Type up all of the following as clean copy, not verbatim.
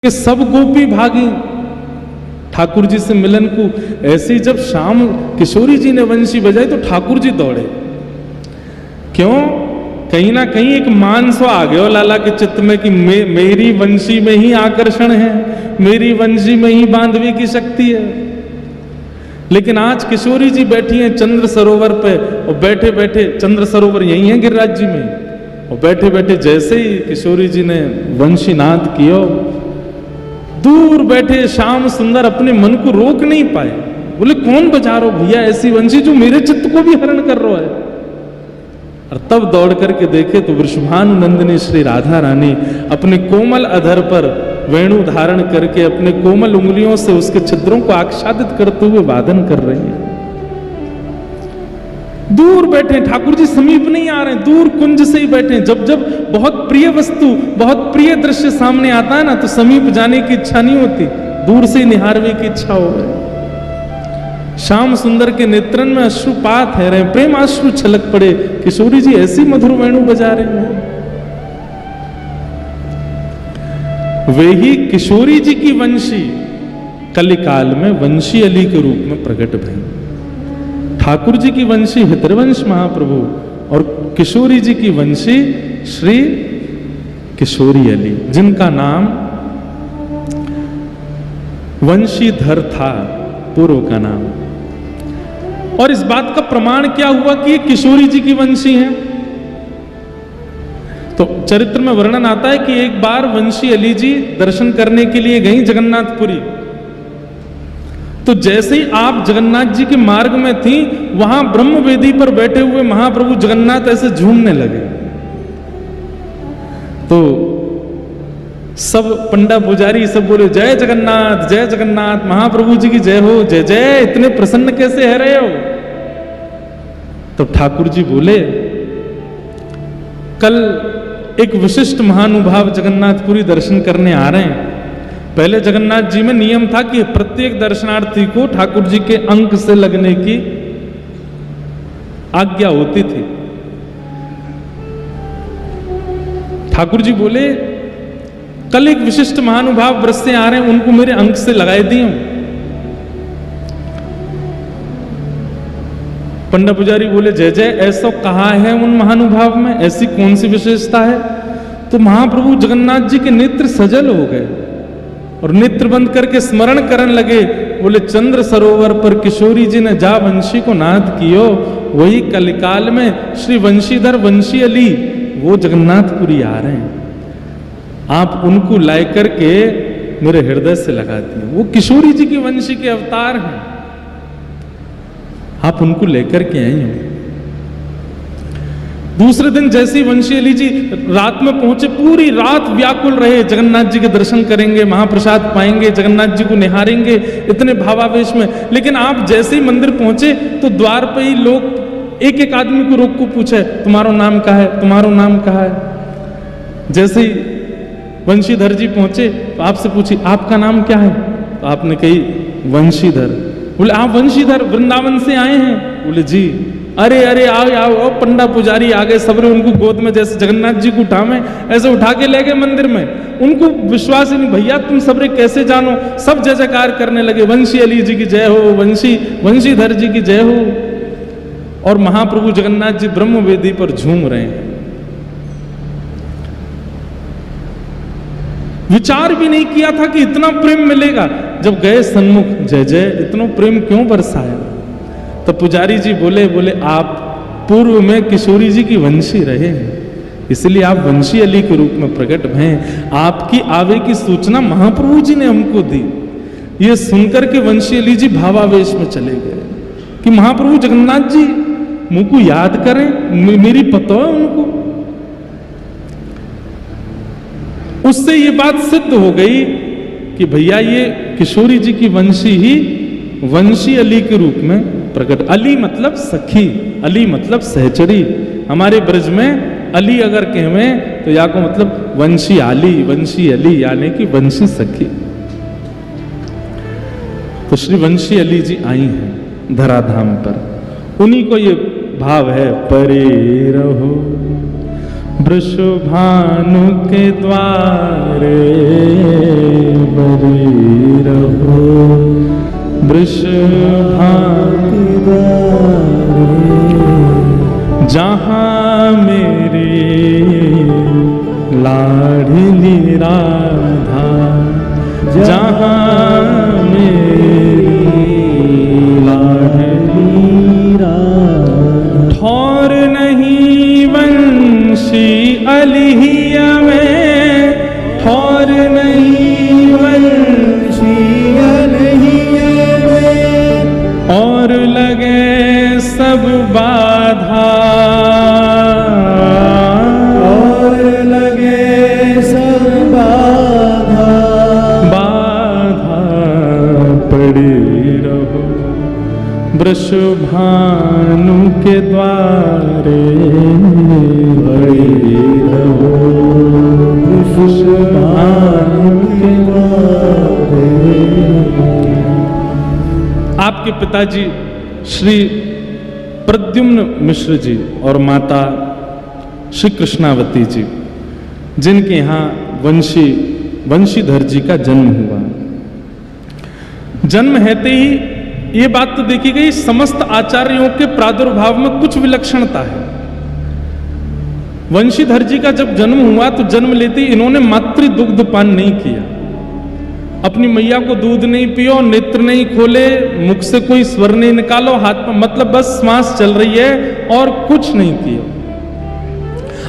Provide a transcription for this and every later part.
कि सब गोपी भागी ठाकुर जी से मिलन को। ऐसे ही जब शाम किशोरी जी ने वंशी बजाई तो ठाकुर जी दौड़े। क्यों? कहीं ना कहीं एक मान सो आ गया लाला के चित्त में कि मेरी वंशी में ही आकर्षण है, मेरी वंशी में ही बांधवी की शक्ति है। लेकिन आज किशोरी जी बैठी हैं चंद्र सरोवर पे, और बैठे बैठे, चंद्र सरोवर यही है गिरिराज जी में, और बैठे बैठे जैसे ही किशोरी जी ने वंशीनाद किया, दूर बैठे श्याम सुंदर अपने मन को रोक नहीं पाए। बोले कौन बजा रहा हो भैया ऐसी वंशी जो मेरे चित्त को भी हरण कर रहा है। और तब दौड़ करके देखे तो वृषभानु नंदिनी श्री राधा रानी अपने कोमल अधर पर वेणु धारण करके अपने कोमल उंगलियों से उसके छिद्रों को आच्छादित करते हुए वादन कर रही है। दूर बैठे ठाकुर जी, समीप नहीं आ रहे, दूर कुंज से ही बैठे। जब जब बहुत प्रिय वस्तु, बहुत प्रिय दृश्य सामने आता है ना, तो समीप जाने की इच्छा नहीं होती, दूर से निहारने की इच्छा हो गई। श्याम सुंदर के नेत्रन में अश्रुपात है रहे, प्रेम अश्रु छलक पड़े। किशोरी जी ऐसी मधुर वेणु बजा रहे हैं। वे ही किशोरी जी की वंशी कलिकाल में वंशी अली के रूप में प्रकट भई। ठाकुर जी की वंशी हितरवंश महाप्रभु और किशोरी जी की वंशी श्री किशोरी अली, जिनका नाम वंशीधर था पूर्व का नाम। और इस बात का प्रमाण क्या हुआ कि ये किशोरी जी की वंशी है? तो चरित्र में वर्णन आता है कि एक बार वंशी अली जी दर्शन करने के लिए गई जगन्नाथपुरी। तो जैसे ही आप जगन्नाथ जी के मार्ग में थी, वहां ब्रह्म वेदी पर बैठे हुए महाप्रभु जगन्नाथ ऐसे झूमने लगे। तो सब पंडा पुजारी सब बोले जय जगन्नाथ, जय जगन्नाथ, महाप्रभु जी की जय हो, जय जय। इतने प्रसन्न कैसे है रहे हो? तो ठाकुर जी बोले कल एक विशिष्ट महानुभाव जगन्नाथपुरी दर्शन करने आ रहे हैं। पहले जगन्नाथ जी में नियम था कि प्रत्येक दर्शनार्थी को ठाकुर जी के अंक से लगने की आज्ञा होती थी। ठाकुर जी बोले कल एक विशिष्ट महानुभाव व्रत से आ रहे हैं, उनको मेरे अंक से लगाए दिए। पंडा पुजारी बोले जय जय, ऐसा कहा है उन महानुभाव में, ऐसी कौन सी विशेषता है? तो महाप्रभु जगन्नाथ जी के नेत्र सजल हो गए और नेत्र बंद करके स्मरण करने लगे। बोले चंद्र सरोवर पर किशोरी जी ने जा वंशी को नाद कियो, वही कलिकाल में श्री वंशीधर वंशी अली वो जगन्नाथपुरी आ रहे हैं। आप उनको लाए करके मेरे हृदय से लगाती हैं। वो किशोरी जी की वंशी के अवतार हैं, आप उनको लेकर के आई हो। दूसरे दिन जैसे ही वंशी अली जी रात में पहुंचे, पूरी रात व्याकुल रहे, जगन्नाथ जी के दर्शन करेंगे, महाप्रसाद पाएंगे, जगन्नाथ जी को निहारेंगे, इतने भावावेश में। लेकिन आप जैसे ही मंदिर पहुंचे तो द्वार पे ही लोग एक एक आदमी को रोक को पूछे तुम्हारा नाम क्या है, तुम्हारा नाम क्या है। जैसे ही वंशीधर जी पहुंचे तो आपसे पूछी आपका नाम क्या है? तो आपने कही वंशीधर। बोले आप वंशीधर वृंदावन से आए हैं? बोले जी। अरे अरे आओ आओ आओ, पंडा पुजारी आ गए, सबने उनको गोद में जैसे जगन्नाथ जी को उठावे ऐसे उठा के ले गए मंदिर में। उनको विश्वास ही नहीं, भैया तुम सबरे कैसे जानो? सब जय जयकार करने लगे, वंशी अली जी की जय हो, वंशीधर जी की जय हो। और महाप्रभु जगन्नाथ जी ब्रह्म वेदी पर झूम रहे हैं। विचार भी नहीं किया था कि इतना प्रेम मिलेगा। जब गए सन्मुख, जय जय, इतना प्रेम क्यों बरसाया? तो पुजारी जी बोले आप पूर्व में किशोरी जी की वंशी रहे हैं, इसलिए आप वंशी अली के रूप में प्रकट भए। आपकी आवे की सूचना महाप्रभु जी ने हमको दी। ये सुनकर के वंशी अली जी भावावेश में चले गए कि महाप्रभु जगन्नाथ जी मुझको याद करें, मेरी पता है उनको। उससे ये बात सिद्ध हो गई कि भैया ये किशोरी जी की वंशी ही वंशी अली के रूप में प्रकट। अली मतलब सखी, अली मतलब सहचरी। हमारे ब्रज में अली अगर कहें तो या को मतलब वंशी आली, वंशी अली, यानी कि वंशी सखी। तो श्री वंशी अली जी आई हैं धराधाम पर, उन्हीं को ये भाव है परे रहो वृषभानु के द्वारे बरी रहो, वृषभानु के द्वारे, जहाँ मेरी लाडली राधा, जहाँ मेरी लाडली राधा, ठौर नहीं वंशी अलिया में, ठौर नहीं वंशी अलिया में, और लगे सब बाधा, और लगे सब बाधा, बाधा पड़ी रहो, वृषभानु के द्वारे बड़ी रहो, वृषभानु के द्वारे। आपके पिताजी श्री प्रद्युम्न मिश्र जी और माता श्री कृष्णावती जी, जिनके यहाँ वंशीधर जी का जन्म हुआ। जन्म हेते ही ये बात तो देखी गई, समस्त आचार्यों के प्रादुर्भाव में कुछ विलक्षणता है। वंशीधर जी का जब जन्म हुआ तो जन्म लेते ही इन्होंने मातृ दुग्ध पान नहीं किया, अपनी मैया को दूध नहीं पियो, नेत्र नहीं खोले, मुख से कोई स्वर नहीं निकालो, हाथ में मतलब बस श्वास चल रही है और कुछ नहीं किया।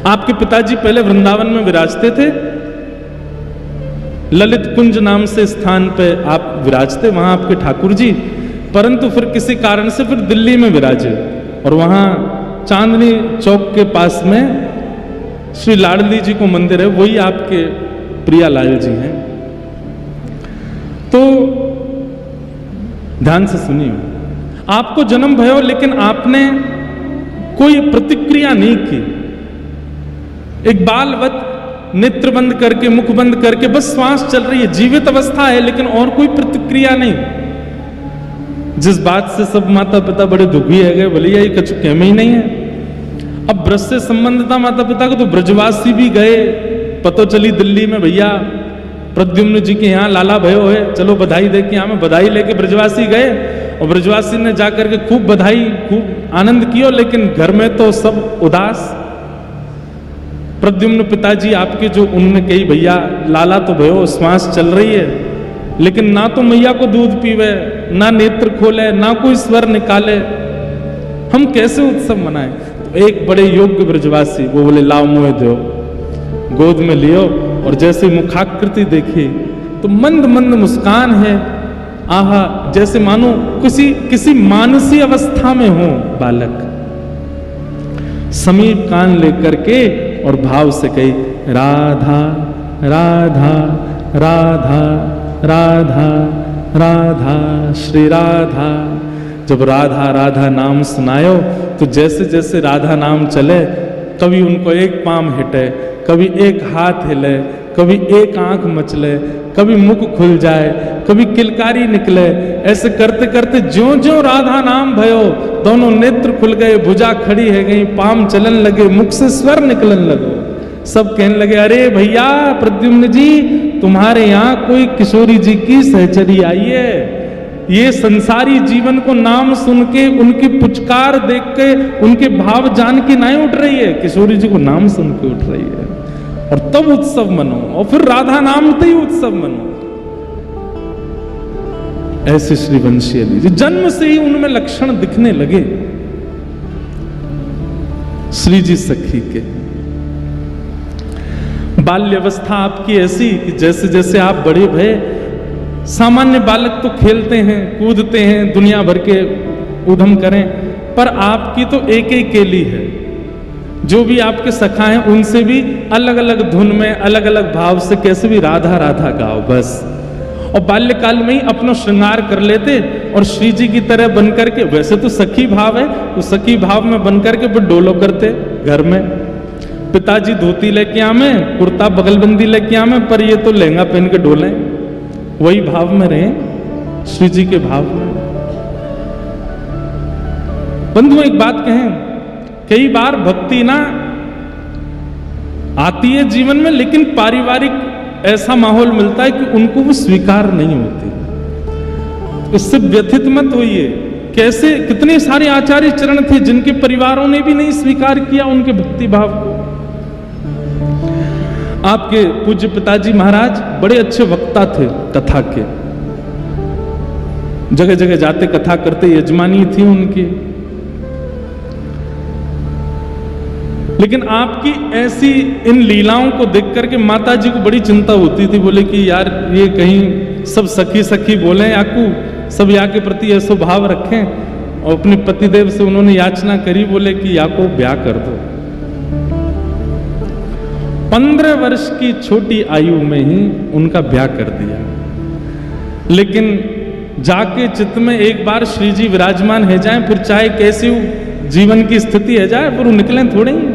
आपके पिताजी पहले वृंदावन में विराजते थे, ललित कुंज नाम से स्थान पे आप विराजते, वहां आपके ठाकुर जी, परंतु फिर किसी कारण से फिर दिल्ली में विराजे और वहां चांदनी चौक के पास में श्री लाडली जी को मंदिर है, वही आपके प्रियालाल जी हैं। तो ध्यान से सुनिए, आपको जन्म भयो लेकिन आपने कोई प्रतिक्रिया नहीं की, एक बालवत नेत्र बंद करके मुख बंद करके बस श्वास चल रही है, जीवित अवस्था है लेकिन और कोई प्रतिक्रिया नहीं। जिस बात से सब माता पिता बड़े दुखी है गए, भैया ये कछु कहमे ही नहीं है। अब ब्रज से संबंध था माता पिता को, तो ब्रजवासी भी गए, पतो चली दिल्ली में भैया प्रद्युम्न जी के यहाँ लाला भयो है, चलो बधाई दे के यहाँ, बधाई लेके ब्रजवासी गए और ब्रजवासी ने जाकर के खूब बधाई खूब आनंद किया, लेकिन घर में तो सब उदास। प्रद्युम्न पिताजी आपके जो, उन्होंने कही भैया लाला तो भयो, श्वास चल रही है लेकिन ना तो मैया को दूध पीवे, ना नेत्र खोले, ना कोई स्वर निकाले, हम कैसे उत्सव मनाएं। तो एक बड़े योग्य ब्रजवासी वो बोले लाओ मुँह दो, गोद में लियो और जैसे मुखाकृति देखी तो मंद मंद मुस्कान है, आहा जैसे मानो किसी मानसी अवस्था में हो बालक। समीप कान लेकर के और भाव से कही राधा राधा राधा राधा राधा श्री राधा। जब राधा राधा नाम सुनायो तो जैसे जैसे राधा नाम चले, कभी उनको एक पाँव हिटे, कभी एक हाथ हिले, कभी एक आंख मचले, कभी मुख खुल जाए, कभी किलकारी निकले, ऐसे करते करते ज्यों ज्यों राधा नाम भयो दोनों नेत्र खुल गए, भुजा खड़ी है गई, पाम चलन लगे, मुख से स्वर निकलन लगो। सब कहने लगे अरे भैया प्रद्युम्न जी तुम्हारे यहाँ कोई किशोरी जी की सहचरी आई है, ये संसारी जीवन को नाम सुन के उनकी पुचकार देख के उनके भाव जान के नहीं उठ रही है, किशोरी जी को नाम सुन के उठ रही है। और तब उत्सव मनो और फिर राधा नाम ही उत्सव मनो। ऐसे श्री वंशी अली जी जन्म से ही उनमें लक्षण दिखने लगे श्री जी सखी के। बाल्यावस्था आपकी ऐसी कि जैसे जैसे आप बड़े भये, सामान्य बालक तो खेलते हैं कूदते हैं दुनिया भर के उधम करें, पर आपकी तो एक ही केली है। जो भी आपके सखा हैं उनसे भी अलग अलग धुन में अलग अलग भाव से कैसे भी राधा राधा गाओ बस। और बाल्यकाल में ही अपना श्रृंगार कर लेते और श्री जी की तरह बन करके, वैसे तो सखी भाव है तो सखी भाव में बन करके फिर डोलो करते घर में। पिताजी धोती लेके आवे, कुर्ता बगलबंदी लेके आवे, पर ये तो लहंगा पहन के डोले, वही भाव में रहे श्री जी के भाव में। बंधु एक बात कहें, कई बार भक्ति ना आती है जीवन में, लेकिन पारिवारिक ऐसा माहौल मिलता है कि उनको वो स्वीकार नहीं होती। इससे व्यथित मत होइए। कैसे कितने सारे आचार्य चरण थे जिनके परिवारों ने भी नहीं स्वीकार किया उनके भक्ति भाव को। आपके पूज्य पिताजी महाराज बड़े अच्छे वक्ता थे कथा के, जगह जगह जाते कथा करते, यजमानी थी उनकी। लेकिन आपकी ऐसी इन लीलाओं को देख करके माता जी को बड़ी चिंता होती थी। बोले कि यार ये कहीं सब सखी सखी बोले याकू, सब या के प्रति ऐसा भाव रखें। और अपने पतिदेव से उन्होंने याचना करी, बोले कि या को ब्याह कर दो। 15 वर्ष की छोटी आयु में ही उनका ब्याह कर दिया। लेकिन जाके चित्त में एक बार श्री जी विराजमान है जाएं, फिर चाहे कैसी जीवन की स्थिति है जाए, फिर वो निकलें थोड़े ही।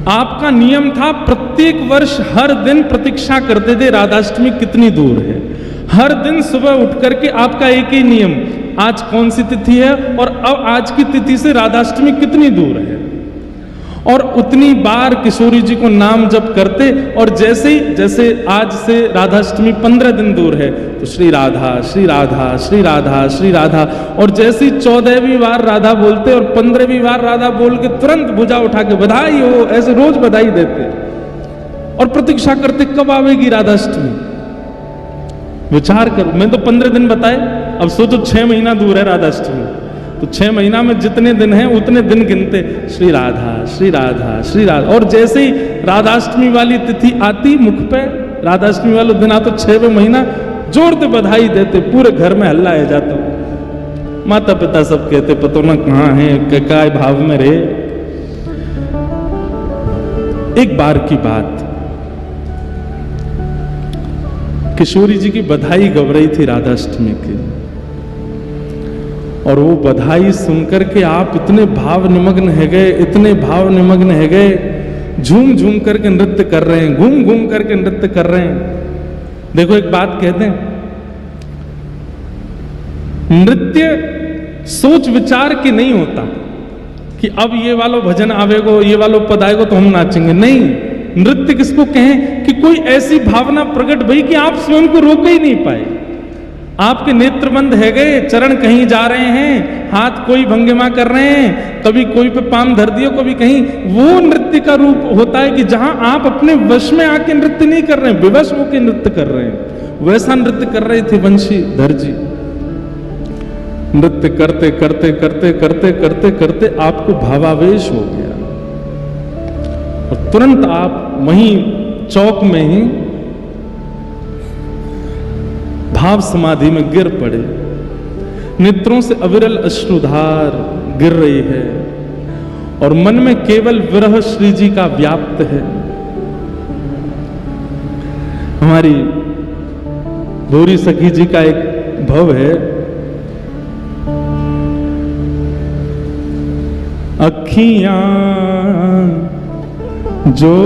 आपका नियम था प्रत्येक वर्ष हर दिन प्रतीक्षा करते थे राधाष्टमी कितनी दूर है। हर दिन सुबह उठ करके आपका एक ही नियम, आज कौन सी तिथि है और अब आज की तिथि से राधाष्टमी कितनी दूर है, और उतनी बार किशोरी जी को नाम जप करते। और जैसे आज से राधाष्टमी 15 दिन दूर है तो श्री राधा श्री राधा श्री राधा श्री राधा, और जैसी 14वीं बार राधा बोलते और 15वीं बार राधा बोल के तुरंत भुजा उठा के बधाई हो, ऐसे रोज बधाई देते और प्रतीक्षा करते कब आवेगी राधाष्टमी। विचार करो, मैं तो 15 दिन बताए, अब सोचो 6 महीना दूर है राधाष्टमी, तो 6 महीना में जितने दिन हैं उतने दिन गिनते श्री राधा श्री राधा श्री राधा। और जैसे ही राधाष्टमी वाली तिथि आती मुख पे, राधाष्टमी वाला दिन आता, 6वें महीना जोरते बधाई देते, पूरे घर में हल्ला है जाता। माता पिता सब कहते पतो ना कहाँ है, क्या भाव में रहे। एक बार की बात, किशोरी जी की बधाई गव रही थी राधाष्टमी की, और वो बधाई सुनकर के आप इतने भाव निमग्न है गए, इतने भाव निमग्न है गए, झूम झूम करके नृत्य कर रहे हैं, घूम घूम करके नृत्य कर रहे हैं। देखो एक बात कहते हैं, नृत्य सोच विचार की नहीं होता कि अब ये वाला भजन आवेगो, ये वाला पद आएगो तो हम नाचेंगे। नहीं, नृत्य किसको कहें कि कोई ऐसी भावना प्रकट भई कि आप स्वयं को रोक ही नहीं पाए। आपके नेत्र बंद है गए, चरण कहीं जा रहे हैं, हाथ कोई भंगिमा कर रहे हैं, कभी कोई पे पाम धर दियो, कभी कहीं। वो नृत्य का रूप होता है कि जहां आप अपने वश में आके नृत्य नहीं कर रहे हैं, विवश होकर नृत्य कर रहे हैं। वैसा नृत्य कर रहे थे वंशीधर जी। नृत्य करते करते करते करते करते करते आपको भावावेश हो गया और तुरंत आप वहीं चौक में ही भाव समाधि में गिर पड़े। नेत्रों से अविरल अश्रुधार गिर रही है और मन में केवल विरह श्री जी का व्याप्त है। हमारी भूरी सखी जी का एक भव है, अखियां जो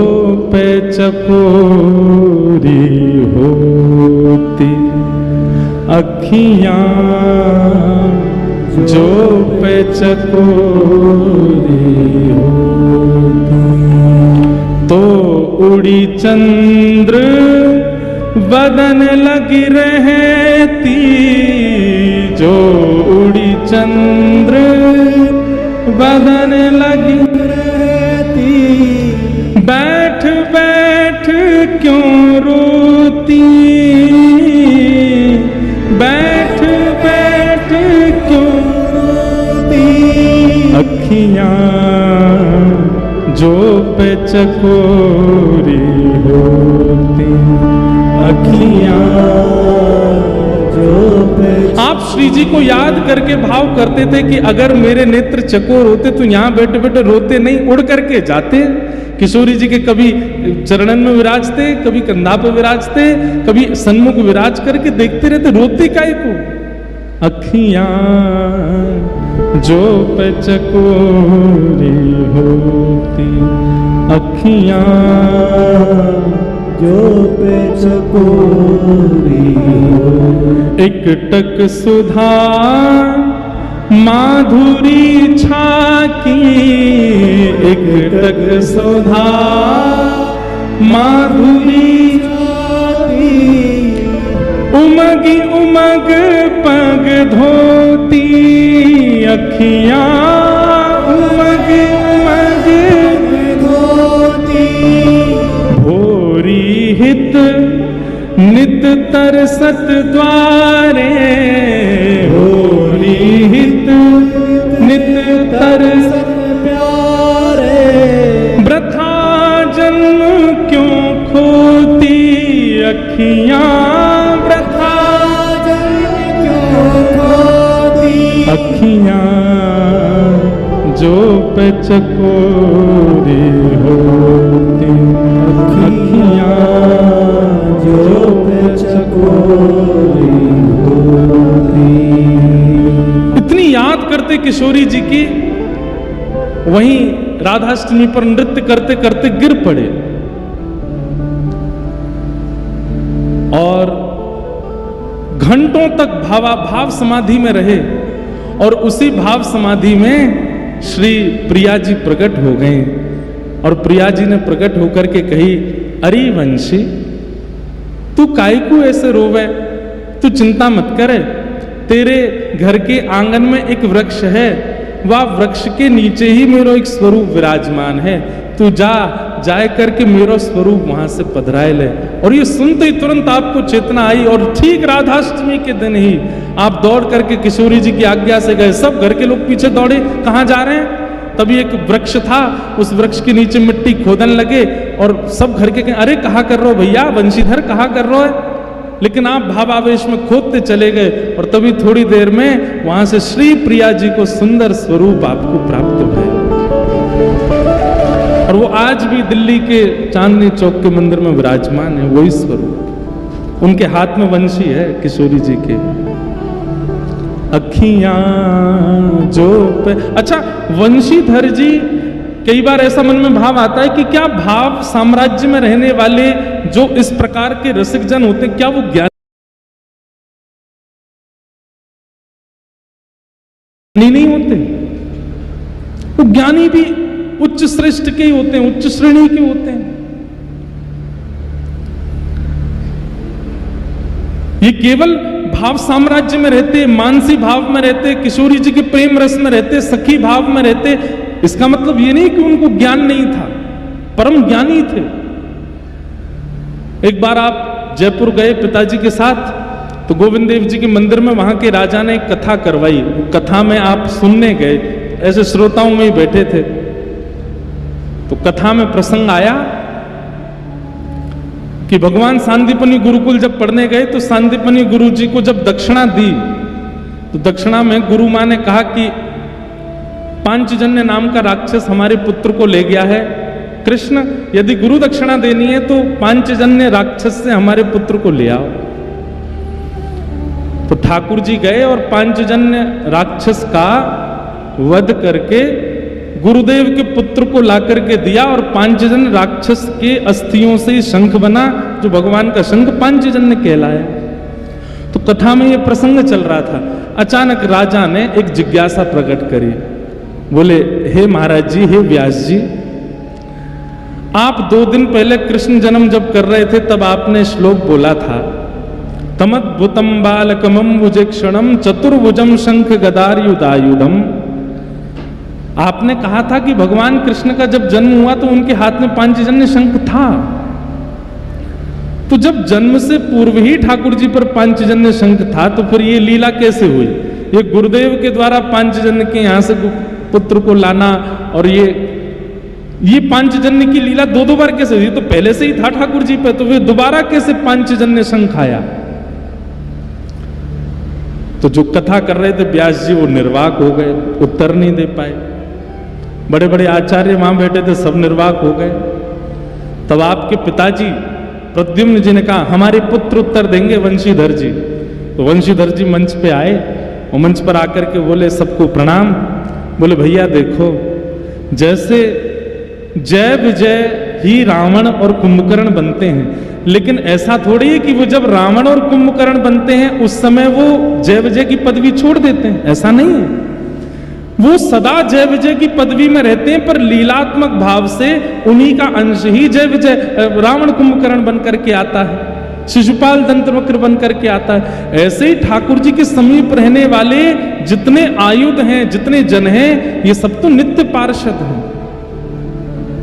पे चकोरी होती, अखियां जो पे चकोरी होती, तो उड़ी चंद्र बदन लगी रहती, जो उड़ी चंद्र बदन लगी रहती, बैठ बैठ क्यों रोती, बैठ बैठ क्यों रोती, अखियां जो पे चकोरी होती, अखियां जो पे। आप श्री जी को याद करके भाव करते थे कि अगर मेरे नेत्र चकोर होते तो यहां बैठे बैठे रोते नहीं, उड़ करके जाते। किशोरी जी के कभी चरणन में विराजते, कभी कंधा पे विराजते, कभी सन्मुख विराज करके देखते रहते, रोते काहे को। अखियां जो पे चकोरी होती, अखियां जो पे चकोरी होती, एक टक सुधा माधुरी छाकी एक टक सुधा, माधुरी उमगी उमग पग धोती अखियां, उमग उमग धोती भोरी हित नित तरसत द्वारे, भोरी हित नित तरसत प्यारे, वृथा जन्म क्यों खोती अखियां, वृथा जन्म क्यों खोती अखियां, जो पे चकोरी होती अखियां, जो पे चकोरी होती। इतनी याद करते किशोरी जी की, वहीं राधाष्टमी पर नृत्य करते करते गिर पड़े और घंटों तक भावाभाव समाधि में रहे। और उसी भाव समाधि में श्री प्रिया जी प्रकट हो गए और प्रिया जी ने प्रकट होकर के कही, अरे वंशी, तू काहे को ऐसे रोवे, तू चिंता मत करे, तेरे घर के आंगन में एक वृक्ष है, वह वृक्ष के नीचे ही मेरा एक स्वरूप विराजमान है, तू जाए करके मेरा स्वरूप वहां से पधराए ले। और ये सुनते ही तुरंत आपको चेतना आई और ठीक राधाष्टमी के दिन ही आप दौड़ करके किशोरी जी की आज्ञा से गए। सब घर के लोग पीछे दौड़े, कहाँ जा रहे हैं? तभी एक वृक्ष था, उस वृक्ष के नीचे मिट्टी खोदन लगे और सब घर के कहें, अरे कहाँ कर रहे हो भैया, वंशीधर कहाँ कर रहे हो? लेकिन आप भावावेश में खोदते चले गए और तभी थोड़ी देर में वहां से श्री प्रिया जी को सुंदर स्वरूप आपको प्राप्त हो गए। और वो आज भी दिल्ली के चांदनी चौक के मंदिर में विराजमान है, वही स्वरूप। उनके हाथ में वंशी है किशोरी जी के। अखियां जो पे, अच्छा वंशीधर जी, कई बार ऐसा मन में भाव आता है कि क्या भाव साम्राज्य में रहने वाले जो इस प्रकार के रसिक जन होते हैं, क्या वो ज्ञानी नहीं होते? वो ज्ञानी भी उच्च श्रेष्ठ के ही होते हैं, उच्च श्रेणी के होते हैं। ये केवल भाव साम्राज्य में रहते, मानसी भाव में रहते, किशोरी जी के प्रेम रस में रहते, सखी भाव में रहते, इसका मतलब ये नहीं कि उनको ज्ञान नहीं था, परम ज्ञानी थे। एक बार आप जयपुर गए पिताजी के साथ, तो गोविंद देव जी के मंदिर में वहां के राजा ने एक कथा करवाई। कथा में आप सुनने गए, ऐसे श्रोताओं में ही बैठे थे। तो कथा में प्रसंग आया कि भगवान सांदीपनी गुरुकुल जब पढ़ने गए तो सांदीपनी गुरु जी को जब दक्षिणा दी तो दक्षिणा में गुरु मां ने कहा कि पांचजन्य नाम का राक्षस हमारे पुत्र को ले गया है। कृष्ण, यदि गुरु दक्षिणा देनी है तो पांचजन्य राक्षस से हमारे पुत्र को ले आओ। तो ठाकुर जी गए और पांचजन्य राक्षस का वध करके गुरुदेव के पुत्र को ला करके दिया और पांचजन्य राक्षस के अस्थियों से शंख बना, जो भगवान का शंख पांचजन्य कहलाया। तो कथा में यह प्रसंग चल रहा था। अचानक राजा ने एक जिज्ञासा प्रकट करी। बोले, हे महाराज जी, हे व्यास जी, आप 2 दिन पहले कृष्ण जन्म जब कर रहे थे तब आपने श्लोक बोला था, तमद्भुतम बालकमं भुजेक्षणम चतुर्भुजम शंख गदायुधायुधम। आपने कहा था कि भगवान कृष्ण का जब जन्म हुआ तो उनके हाथ में पांचजन्य शंख था। तो जब जन्म से पूर्व ही ठाकुर जी पर पांचजन्य शंख था तो फिर ये लीला कैसे हुई? ये गुरुदेव के द्वारा पांचजन्य के यहां से पुत्र को लाना और ये पांचजन्य की लीला 2 बार कैसे हुई? तो पहले से ही था ठाकुर जी पे, तो वे दोबारा कैसे पांचजन्य शंख आया? तो जो कथा कर रहे थे व्यास जी वो निर्वाक हो गए, उत्तर नहीं दे पाए। बड़े बड़े आचार्य वहां बैठे थे, सब निर्वाक हो गए। तब आपके पिताजी प्रद्युम्न जी ने कहा, हमारे पुत्र उत्तर देंगे वंशीधर जी। तो वंशीधर जी मंच पे आए और मंच पर आकर के बोले, सबको प्रणाम। बोले, भैया देखो, जैसे जय विजय ही रावण और कुंभकर्ण बनते हैं, लेकिन ऐसा थोड़ी है कि वो जब रावण और कुंभकर्ण बनते हैं उस समय वो जय विजय की पदवी छोड़ देते हैं, ऐसा नहीं है। वो सदा जय विजय की पदवी में रहते हैं, पर लीलात्मक भाव से उन्हीं का अंश ही जय विजय रावण कुंभकर्ण बन करके आता है, शिशुपाल दंतवक्र बन करके आता है। ऐसे ही ठाकुर जी के समीप रहने वाले जितने आयुध हैं, जितने जन हैं, ये सब तो नित्य पार्षद हैं।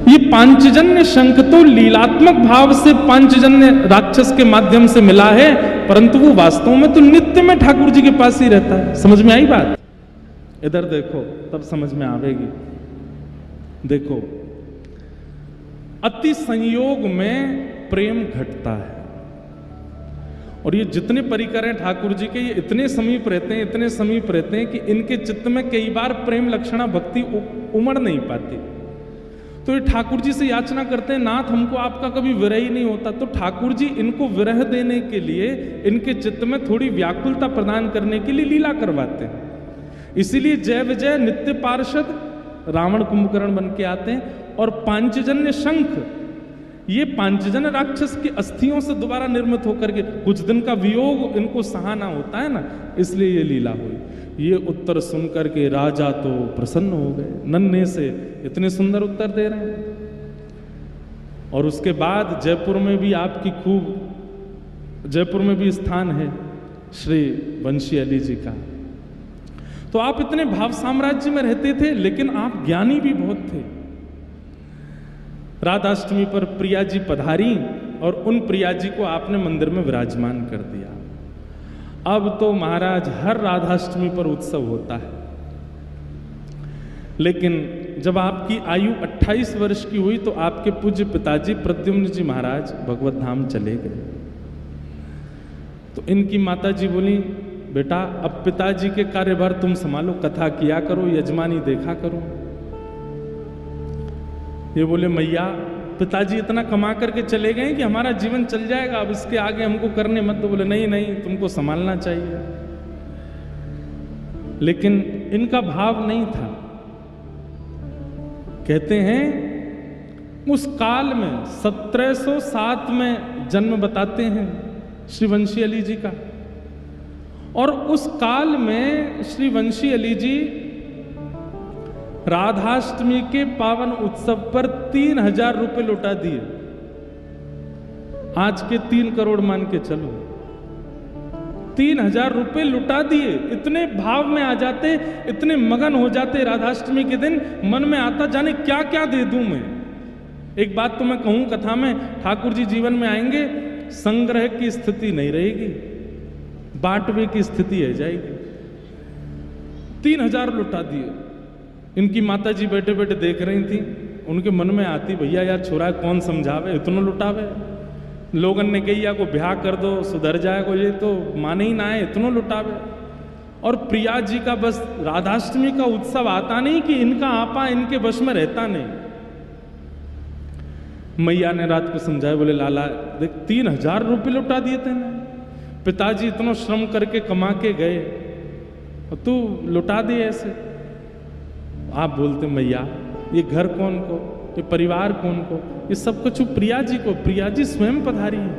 ये पांचजन्य शंख तो लीलात्मक भाव से पांचजन्य राक्षस के माध्यम से मिला है, परंतु वो वास्तव में तो नित्य में ठाकुर जी के पास ही रहता है। समझ में आई बात? इधर देखो तब समझ में आवेगी। देखो, अति संयोग में प्रेम घटता है, और ये जितने परिकर हैं ठाकुर जी के, ये इतने समीप रहते हैं, इतने समीप रहते हैं कि इनके चित्त में कई बार प्रेम लक्षणा भक्ति उमड़ नहीं पाती। तो ये ठाकुर जी से याचना करते हैं, नाथ हमको आपका कभी विरह ही नहीं होता। तो ठाकुर जी इनको विरह देने के लिए, इनके चित्त में थोड़ी व्याकुलता प्रदान करने के लिए लीला करवाते हैं। इसीलिए जय विजय नित्य पार्षद रावण कुंभकर्ण बन के आते हैं, और पांचजन्य शंख, ये पांचजन्य राक्षस की अस्थियों से दोबारा निर्मित होकर के, कुछ दिन का वियोग इनको सहाना होता है ना, इसलिए ये लीला हुई। ये उत्तर सुनकर के राजा तो प्रसन्न हो गए, नन्हे से इतने सुंदर उत्तर दे रहे हैं। और उसके बाद जयपुर में भी आपकी खूब, जयपुर में भी स्थान है श्री वंशी अली जी का। तो आप इतने भाव साम्राज्य में रहते थे, लेकिन आप ज्ञानी भी बहुत थे। राधाष्टमी पर प्रिया जी पधारी, और उन प्रिया जी को आपने मंदिर में विराजमान कर दिया। अब तो महाराज हर राधाष्टमी पर उत्सव होता है, लेकिन जब आपकी आयु 28 वर्ष की हुई तो आपके पूज्य पिताजी प्रद्युम्न जी महाराज भगवत धाम चले गए। तो इनकी माता जी बोली, बेटा अब पिताजी के कार्यभार तुम संभालो, कथा किया करो, यजमानी देखा करो। ये बोले, मैया पिताजी इतना कमा करके चले गए कि हमारा जीवन चल जाएगा, अब इसके आगे हमको करने मत दो। बोले, नहीं नहीं, तुमको संभालना चाहिए। लेकिन इनका भाव नहीं था। कहते हैं उस काल में 1707 में जन्म बताते हैं श्री वंशी अली जी का, और उस काल में श्री वंशी अली जी राधाष्टमी के पावन उत्सव पर 3000 रुपए लौटा दिए। आज के 3 करोड़ मान के चलो, 3000 रुपए लुटा दिए। इतने भाव में आ जाते, इतने मगन हो जाते राधाष्टमी के दिन, मन में आता जाने क्या क्या दे दूं मैं। एक बात तो मैं कहूं कथा में, ठाकुर जी जीवन में आएंगे, संग्रह की स्थिति नहीं रहेगी, बांटवे की स्थिति है जाएगी। 3000 लुटा दिए। इनकी माता जी बैठे बैठे देख रही थी, उनके मन में आती, भैया यार छोरा कौन समझावे, इतना लुटावे। लोगन ने कही या को ब्याह कर दो सुधर जाएगा, ये तो माने ही ना है, इतना लुटावे। और प्रिया जी का बस राधाष्टमी का उत्सव आता नहीं कि इनका आपा इनके वश में रहता नहीं। मैया ने रात को समझाया, बोले लाला देख 3000 रुपये लुटा दिए थे ना, पिताजी इतना श्रम करके कमा के गए और तू लुटा दिए ऐसे। आप बोलते मैया ये घर कौन को, ये परिवार कौन को, ये सब कुछ प्रिया जी को, प्रिया जी स्वयं पधारी है,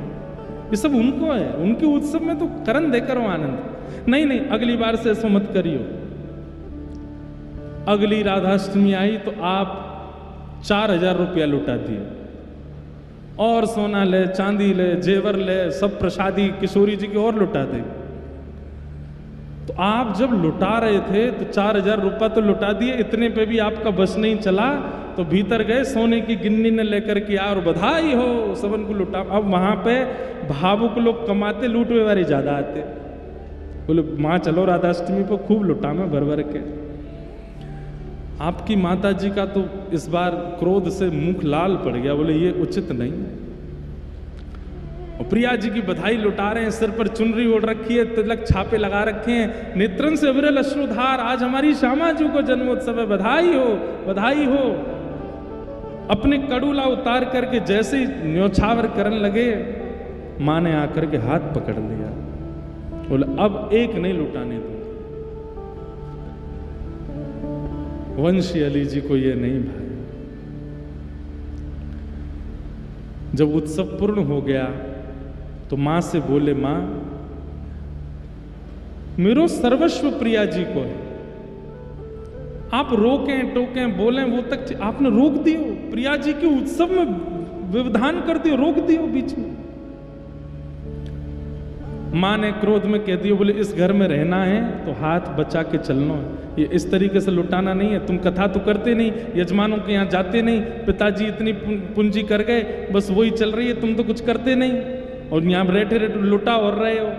ये सब उनको है, उनके उत्सव में तो करण देकर हो आनंद। नहीं नहीं, अगली बार से ऐसा मत करियो। अगली राधाष्टमी आई तो आप 4000 रुपया लुटा दिए, और सोना ले, चांदी ले, जेवर ले, सब प्रसादी किशोरी जी की और लुटा दे। तो आप जब लुटा रहे थे तो 4000 रुपया तो लुटा दिए, इतने पे भी आपका बस नहीं चला, तो भीतर गए सोने की गिन्नी ने लेकर के आ, और बधाई हो सबन को लुटा। अब वहां पे भावुक लोग कमाते, लूटवे वाले ज्यादा आते। बोले माँ चलो राधाष्टमी पर खूब लुटा में भर भर के। आपकी माता जी का तो इस बार क्रोध से मुख लाल पड़ गया, बोले ये उचित नहीं। और प्रिया जी की बधाई लुटा रहे हैं, सिर पर चुनरी ओढ़ रखी है, तिलक छापे लगा रखे हैं, नेत्रन से अविरल अश्रुधार, आज हमारी श्यामा जी को जन्मोत्सव है, बधाई हो बधाई हो। अपने कड़ूला उतार करके जैसे ही न्योछावर करने लगे, माँ ने आकर के हाथ पकड़ लिया, बोले अब एक नहीं लुटाने दूंगा। वंशी अली जी को ये नहीं भाई। जब उत्सव पूर्ण हो गया तो मां से बोले, मां मेरो सर्वस्व प्रिया जी को है, आप रोकें टोकें बोलें वो तक आपने रोक दियो, प्रिया जी के उत्सव में व्यवधान कर दियो, रोक दियो बीच में। माँ ने क्रोध में कह दिया, बोले इस घर में रहना है तो हाथ बचा के चलना है, ये इस तरीके से लुटाना नहीं है। तुम कथा तो करते नहीं, यजमानों के यहाँ जाते नहीं, पिताजी इतनी पूंजी कर गए, बस वही चल रही है, तुम तो कुछ करते नहीं और यहाँ बैठे लुटा और रहे हो।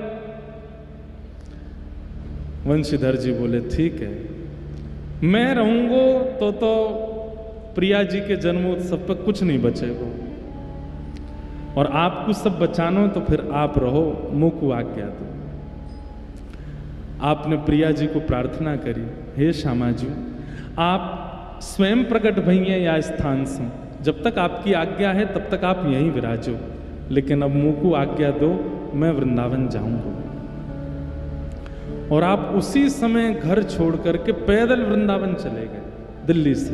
वंशीधर जी बोले ठीक है, मैं रहूंगा तो प्रिया जी के जन्मोत्सव पर कुछ नहीं बचेगा, और आपको सब बचाना हो तो फिर आप रहो, मुँह को आज्ञा दो। आपने प्रिया जी को प्रार्थना करी, हे श्यामा जी आप स्वयं प्रकट भइए या स्थान से, जब तक आपकी आज्ञा है तब तक आप यहीं विराजो, लेकिन अब मुँह को आज्ञा दो, मैं वृंदावन जाऊंगा। और आप उसी समय घर छोड़ करके पैदल वृंदावन चले गए दिल्ली से।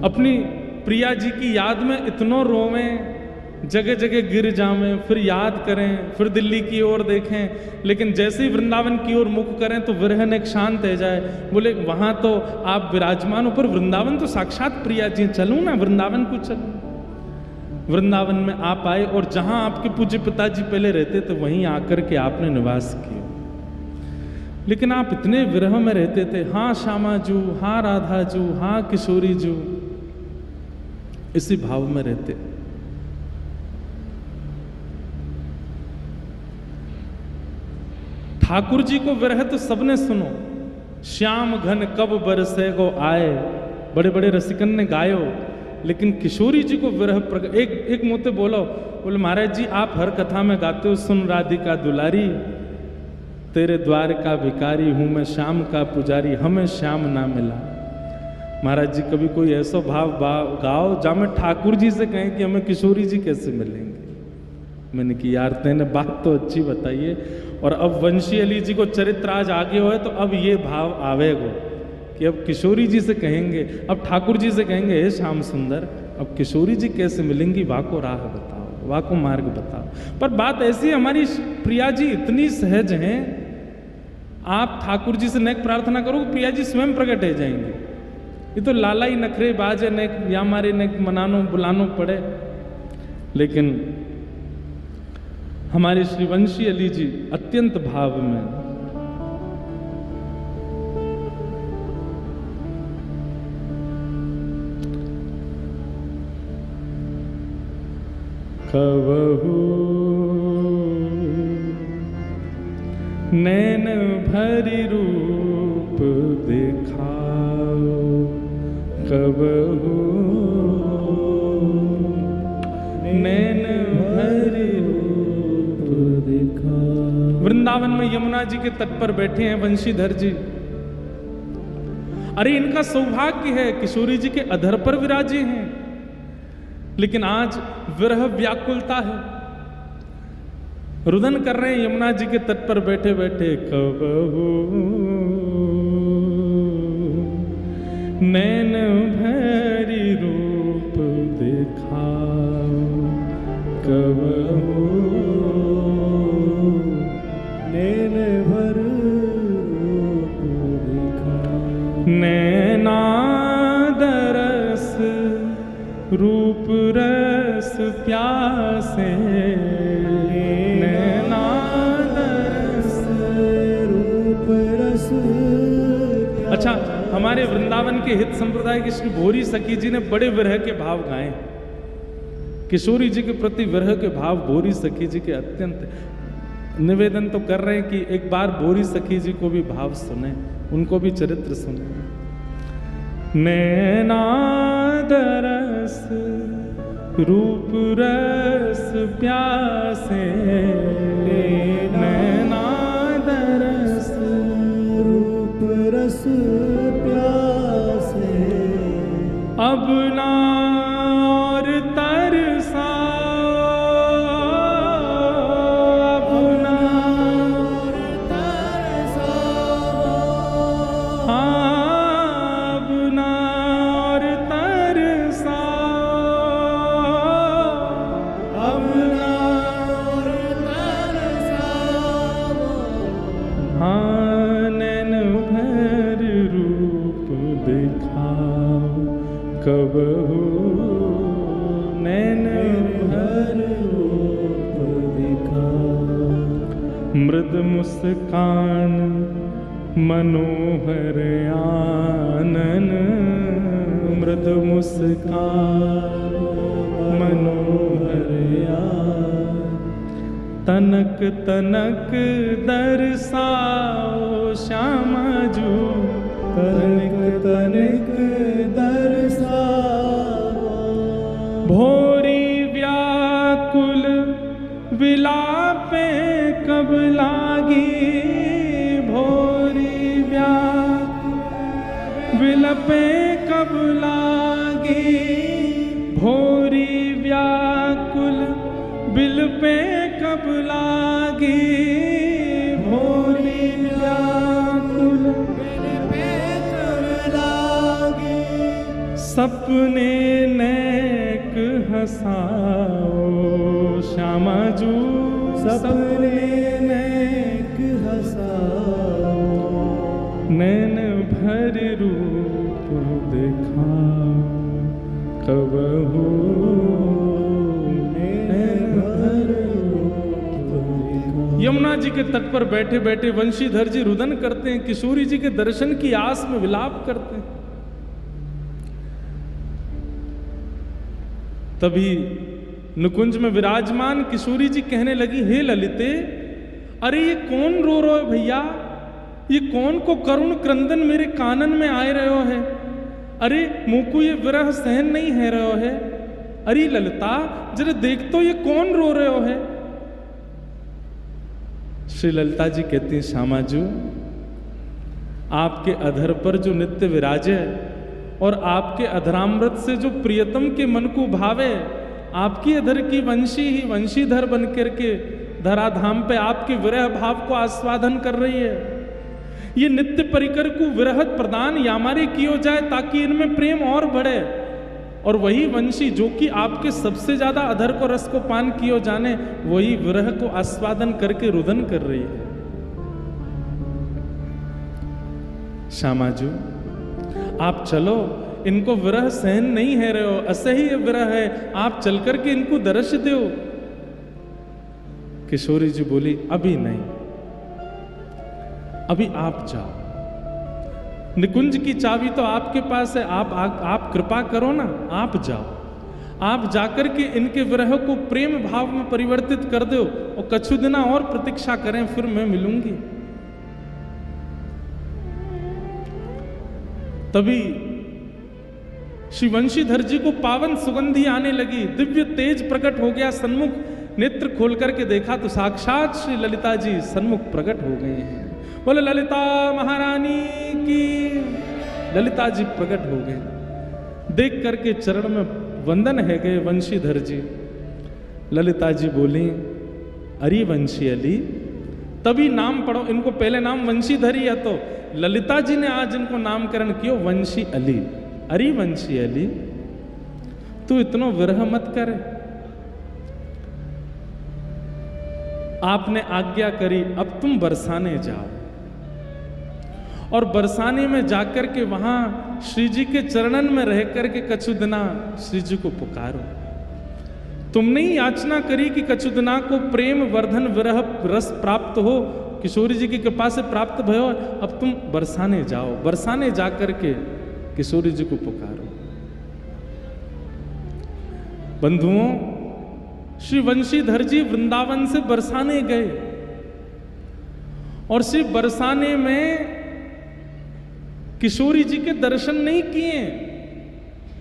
अपनी प्रिया जी की याद में इतनो रोवें, जगह जगह गिर जावें, फिर याद करें, फिर दिल्ली की ओर देखें, लेकिन जैसे ही वृंदावन की ओर मुख करें तो विरहन एक शांत हो जाए। बोले वहां तो आप विराजमान हो, पर वृंदावन तो साक्षात प्रिया जी, चलूं ना वृंदावन को चलूं। वृंदावन में आप आए और जहां आपके पूज्य पिताजी पहले रहते थे वहीं आकर के आपने निवास किया। लेकिन आप इतने विरह में रहते थे, हाँ श्यामा जू, हाँ राधा जू, हाँ किशोरी जू, इसी भाव में रहते। ठाकुर जी को विरह तो सबने सुनो, श्याम घन कब बरसे गो आए, बड़े बड़े रसिकन ने गायो, लेकिन किशोरी जी को विरह प्रकट। एक मोते बोले महाराज जी आप हर कथा में गाते हो, सुन राधिका दुलारी, तेरे द्वार का भिखारी हूं मैं श्याम का पुजारी, हमें श्याम ना मिला। महाराज जी कभी कोई ऐसा भाव गाओ जहाँ में ठाकुर जी से कहें कि हमें किशोरी जी कैसे मिलेंगे। मैंने कि यार तेने बात तो अच्छी बताइए, और अब वंशी अली जी को चरित्र आज आगे हो तो अब ये भाव आवेगो कि अब किशोरी जी से कहेंगे, अब ठाकुर जी से कहेंगे हे श्याम सुंदर, अब किशोरी जी कैसे मिलेंगी, वाह को राह बताओ, वाह को मार्ग बताओ। पर बात ऐसी है, हमारी प्रिया जी इतनी सहज हैं, आप ठाकुर जी से नेक प्रार्थना करो, प्रिया जी स्वयं प्रकट हो जाएंगे। ये तो लाला ही नखरे बाज है, नेक या हमारे नेक मनानो बुलानो पड़े। लेकिन हमारे श्री वंशी अली जी अत्यंत भाव में, कबहू नैन भरी रूप दिखाओ, कबहू नैन भरी रूप दिखाओ। वृंदावन में यमुना जी के तट पर बैठे हैं वंशीधर जी। अरे इनका सौभाग्य है, किशोरी जी के अधर पर विराजे हैं, लेकिन आज विरह व्याकुलता है, रुदन कर रहे हैं यमुना जी के तट पर बैठे बैठे। कबहू नैन भरी रूप दिखाओ, कबहू नैन भरी रूप दिखाओ। नैना दरस रूप रस प्यासे, नैना दरस रूप रस। अच्छा, हमारे वृंदावन के हित संप्रदाय के श्री भोरी सखी जी ने बड़े विरह के भाव गाए। किशोरी जी के प्रति विरह के भाव भोरी सखी जी के अत्यंत, निवेदन तो कर रहे हैं कि एक बार भोरी सखी जी को भी भाव सुने, उनको भी चरित्र सुने। नैना दरस रूप रस प्यासे, नैना दरस रूप रस प्यासे, अब ना और तरसा, अब ना और तरसा, अब ना और तरसा, अब ना और तरसा। कबहू नैन भर रूप दिखा। मृद मुस्कान मनोहर आनन, मृद मुस्कान मनोहर आनन। तनक तनक दर्शाओ श्यामा जू, तनक तनक दर्शाओ। भोरी व्याकुल विलापे कब लागी, भोरी व्याकुल विलपे कब लागी। भोरी व्याकुल बिलपे कब लागी, भोरी व्याकुल बिलपे कब लागी। सपने नेक हंसाओ श्यामा जू, सपने नेक हंसाओ। नैन भर रूप दिखाओ कबहू नैन भर रूप दिखाओ। यमुना जी के तट पर बैठे बैठे वंशीधर जी रुदन करते हैं, किशोरी जी के दर्शन की आस में विलाप करते हैं। तभी निकुंज में विराजमान किशोरी जी कहने लगी, हे ललिते, अरे ये कौन रो रहे हो भैया, ये कौन को करुण क्रंदन मेरे कानन में आए रहो है। अरे मुंह को ये विरह सहन नहीं है रहो है। अरे ललिता जरा देख तो ये कौन रो रहे हो है। श्री ललिता जी कहती हैं, श्यामाजू आपके अधर पर जो नित्य विराजे और आपके अधरामृत से जो प्रियतम के मन को भावे, आपकी अधर की वंशी ही वंशीधर बन करके धराधाम पे आपके विरह भाव को आस्वादन कर रही है। ये नित्य परिकर को विरहत प्रदान यामारे कियो जाए ताकि इनमें प्रेम और बढ़े। और वही वंशी जो कि आपके सबसे ज्यादा अधर को रस को पान कियो जाने, वही विरह को आस्वादन करके रुदन कर रही है। श्यामाजू आप चलो, इनको विरह सहन नहीं है रहे हो, असह्य विरह है, आप चल करके इनको दर्श दो। किशोरी जी बोली, अभी नहीं, अभी आप जाओ, निकुंज की चाबी तो आपके पास है, आप कृपा करो ना, आप जाओ। आप जाकर के इनके विरह को प्रेम भाव में परिवर्तित कर दो और कछु दिना और प्रतीक्षा करें, फिर मैं मिलूंगी। तभी श्री वंशीधर जी को पावन सुगंधी आने लगी, दिव्य तेज प्रकट हो गया सन्मुख। नेत्र खोल करके देखा तो साक्षात श्री ललिता जी सन्मुख प्रकट हो गए हैं। बोले ललिता महारानी की। ललिता जी प्रकट हो गए, देख करके चरण में वंदन है गए वंशीधर जी। ललिता जी बोली, अरे वंशी अली, तभी नाम पढ़ो, इनको पहले नाम वंशीधर ही है, तो ललिता जी ने आज इनको नामकरण किया वंशी अली। अरे वंशी अली, तू इतना विरह मत कर, आपने आज्ञा करी, अब तुम बरसाने जाओ और बरसाने में जाकर के वहां श्री जी के चरणन में रह करके कछु दिना श्री जी को पुकारो। तुमने ही याचना करी कि कछु दिना को प्रेम वर्धन विरह रस प्राप्त हो, किशोरी जी की कृपा से प्राप्त भयो। अब तुम बरसाने जाओ, बरसाने जाकर के किशोरी जी को पुकारो। बंधुओं, श्री वंशीधर जी वृंदावन से बरसाने गए और श्री बरसाने में किशोरी जी के दर्शन नहीं किए,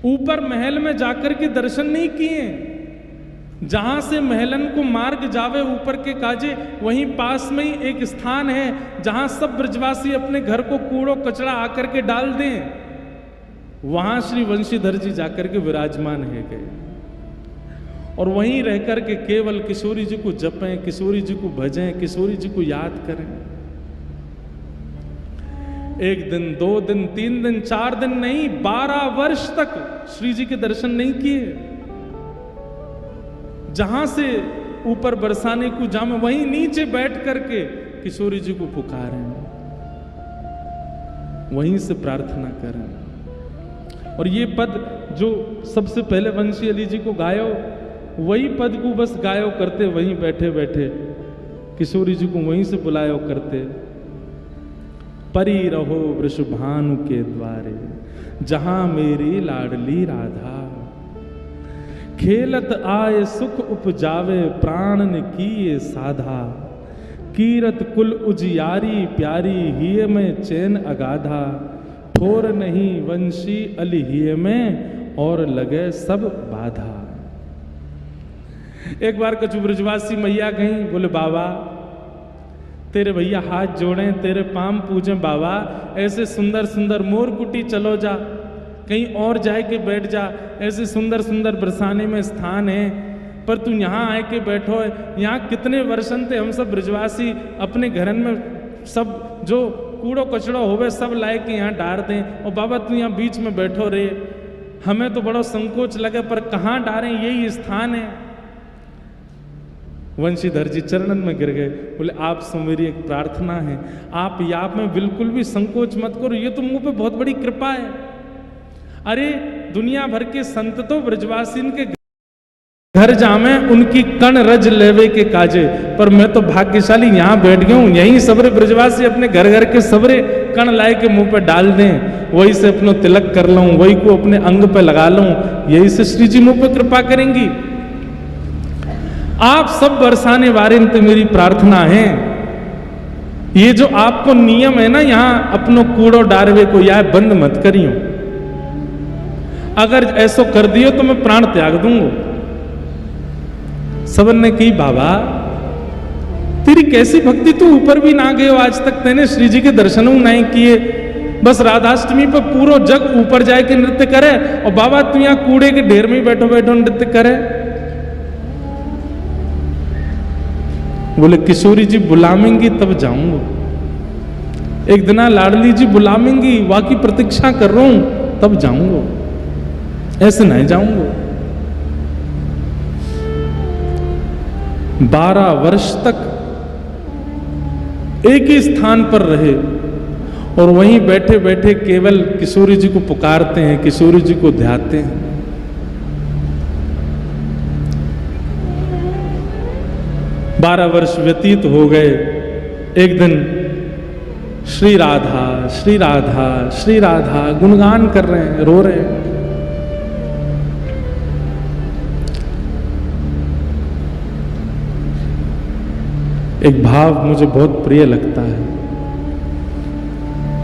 ऊपर महल में जाकर के दर्शन नहीं किए। जहां से महलन को मार्ग जावे ऊपर के काजे, वहीं पास में ही एक स्थान है जहां सब ब्रजवासी अपने घर को कूड़ो कचरा आकर के डाल दें। वहां श्री वंशीधर जी जाकर के विराजमान है गए और वहीं रह कर के केवल किशोरी जी को जपें, किशोरी जी को भजें, किशोरी जी को याद करें। एक दिन, 2 दिन, 3 दिन, 4 दिन नहीं, 12 वर्ष तक श्री जी के दर्शन नहीं किए। जहां से ऊपर बरसाने को जामे, वहीं नीचे बैठ करके किशोरी जी को पुकारें, वहीं से प्रार्थना करें। और ये पद जो सबसे पहले वंशी अली जी को गायो, वही पद को बस गायो करते, वहीं बैठे बैठे किशोरी जी को वहीं से बुलायो करते। परी रहो वृषभानु के द्वारे, जहां मेरी लाडली राधा, खेलत आए सुख उपजावे प्राणन की ये साधा, कीरत कुल उजियारी प्यारी हिये में चैन अगाधा, ठोर नहीं वंशी अली हिये में और लगे सब बाधा। एक बार कछु ब्रजवासी मैया गई, बोले बाबा तेरे भैया हाथ जोड़े, तेरे पाम पूजें बाबा, ऐसे सुंदर सुंदर मोर कुटी चलो जा, कहीं और जाए के बैठ जा, ऐसे सुंदर सुंदर बरसाने में स्थान है, पर तू यहाँ आए के बैठो है। यहाँ कितने वर्षन थे हम सब ब्रजवासी अपने घरन में सब जो कूड़ो कचड़ो होवे सब लाए के यहाँ डार दें, और बाबा तू यहाँ बीच में बैठो रे, हमें तो बड़ा संकोच लगे, पर कहाँ डारें, यही स्थान है। वंशीधर जी चरणन में गिर गए, बोले आप से मेरी एक प्रार्थना है, आप यहाँ में बिल्कुल भी संकोच मत करो, ये तो मुंह पे बहुत बड़ी कृपा है। अरे दुनिया भर के संत तो ब्रजवासीन के घर जामे उनकी कण रज लेवे के काजे, पर मैं तो भाग्यशाली यहाँ बैठ गया हूँ, यहीं सबरे ब्रजवासी अपने घर घर के सबरे कण लाए के मुंह पे डाल दें, वही से अपनो तिलक कर लूं, वही को अपने अंग पे लगा लूं, यही से श्री जी मुंह पे कृपा करेंगी। आप सब बरसाने वाले तो मेरी प्रार्थना है, ये जो आपको नियम है ना यहाँ अपनो कूड़ो डारवे को यह बंद मत करियो, अगर ऐसो कर दियो तो मैं प्राण त्याग दूंगा। सबन ने कही बाबा तेरी कैसी भक्ति, तू ऊपर भी ना गए आज तक, तेने श्री जी के दर्शन नहीं किए, बस राधाष्टमी पर पूरा जग ऊपर जाए के नृत्य करे, और बाबा तू यहाँ कूड़े के ढेर में बैठो बैठो नृत्य करे। बोले किशोरी जी बुलावेंगी तब जाऊंगा, एक दिन लाडली जी बुलावेंगी वहां की प्रतीक्षा कर रहा हूं तब जाऊंगा, ऐसे नहीं जाऊंगा। 12 वर्ष तक एक ही स्थान पर रहे और वहीं बैठे बैठे केवल किशोरी जी को पुकारते हैं, किशोरी जी को ध्याते हैं। बारह वर्ष व्यतीत हो गए। एक दिन श्री राधा श्री राधा श्री राधा गुणगान कर रहे हैं, रो रहे हैं। एक भाव मुझे बहुत प्रिय लगता है,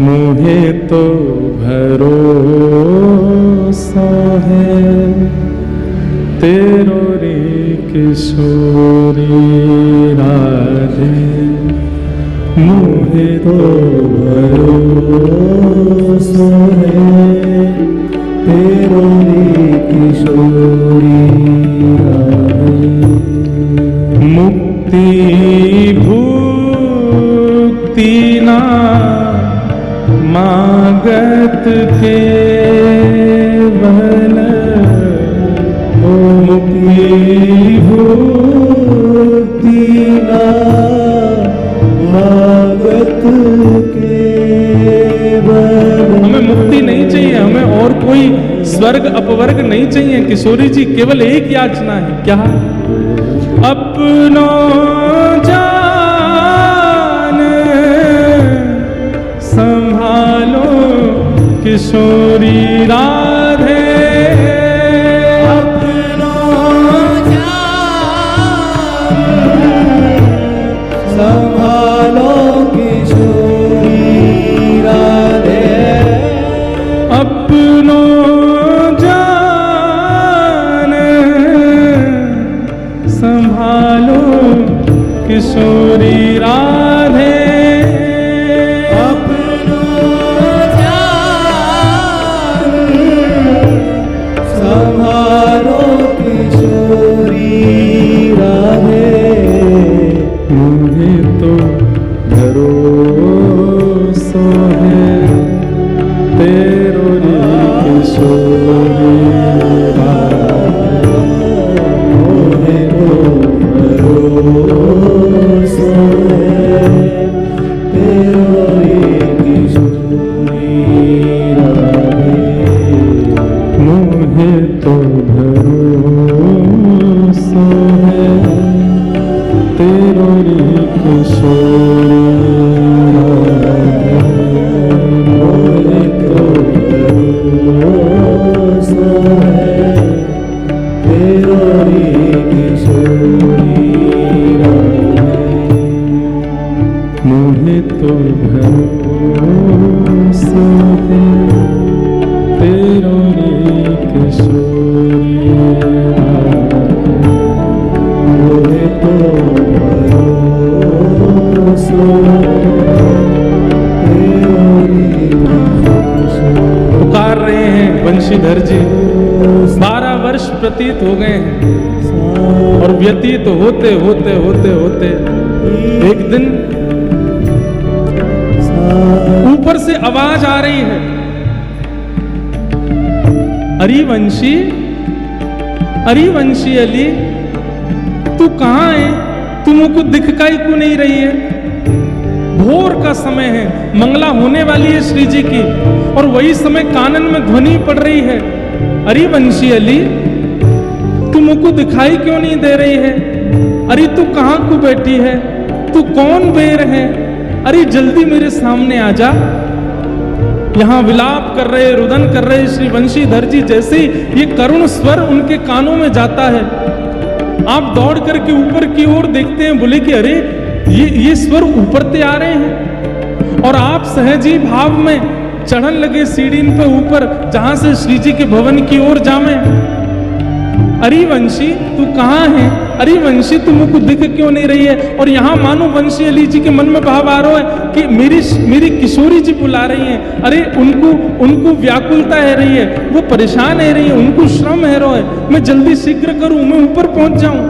मुझे तो भरोसा है तेरो रे किशोरी राधे, मुझे तो भरोसा है तेरो रे किशोरी राधे, मुक्ति भुक्ति ना मागत के बल, मुक्ति भुक्ति ना मागत के बल। हमें मुक्ति नहीं चाहिए, हमें और कोई स्वर्ग अपवर्ग नहीं चाहिए। किशोरी जी केवल एक याचना है, क्या? अपनो जान संभालो किशोरी राधे, अपनो जान संभालो किशोरी राधे, अपनो जान संभालो किशोरी राधे, अपनो जान संभालो किशोरी राधे, मुझे तो भरोसा है तेरो रे किशोरी राधे, मुझे तो भरोसा है तेरो रे किशोरी राधे। मोहे तो भरोसा है तेरो रे किशोरी मोहे तो भरोसा पुकार रहे हैं वंशीधर जी। 12 वर्ष प्रतीत हो गए हैं और व्यतीत होते होते होते होते एक दिन ऊपर से आवाज आ रही है, अरिवंशी अरिवंशी अली तू कहां है, तुमको दिखकाई क्यों नहीं रही है? भोर का समय है, मंगला होने वाली है श्री जी की और वही समय कानन में ध्वनि पड़ रही है, अरिवंशी अली तुमको दिखाई क्यों नहीं दे रही है? अरे तू कहां को बैठी है, तू कौन बेर है? अरे जल्दी मेरे सामने आ जा। यहां विलाप कर रहे, रुदन कर रहे श्री वंशीधर जी। जैसे ही ये करुण स्वर उनके कानों में जाता है, आप दौड़ करके ऊपर की ओर देखते हैं, बोले कि अरे ये स्वर ऊपर से आ रहे हैं और आप सहजी भाव में चढ़न लगे सीढ़ी पे ऊपर, जहां से श्री जी के भवन की ओर जावे। अरिवंशी तू कहां है? अरिवंशी तुमको दिख क्यों नहीं रही है? और यहाँ मानो वंशी अली जी के मन में भाव आ रहा है कि मेरी किशोरी जी बुला रही हैं। अरे उनको व्याकुलता है रही है, वो परेशान है रही है, उनको श्रम है रहा है, मैं जल्दी शीघ्र करूं, मैं ऊपर पहुंच जाऊं।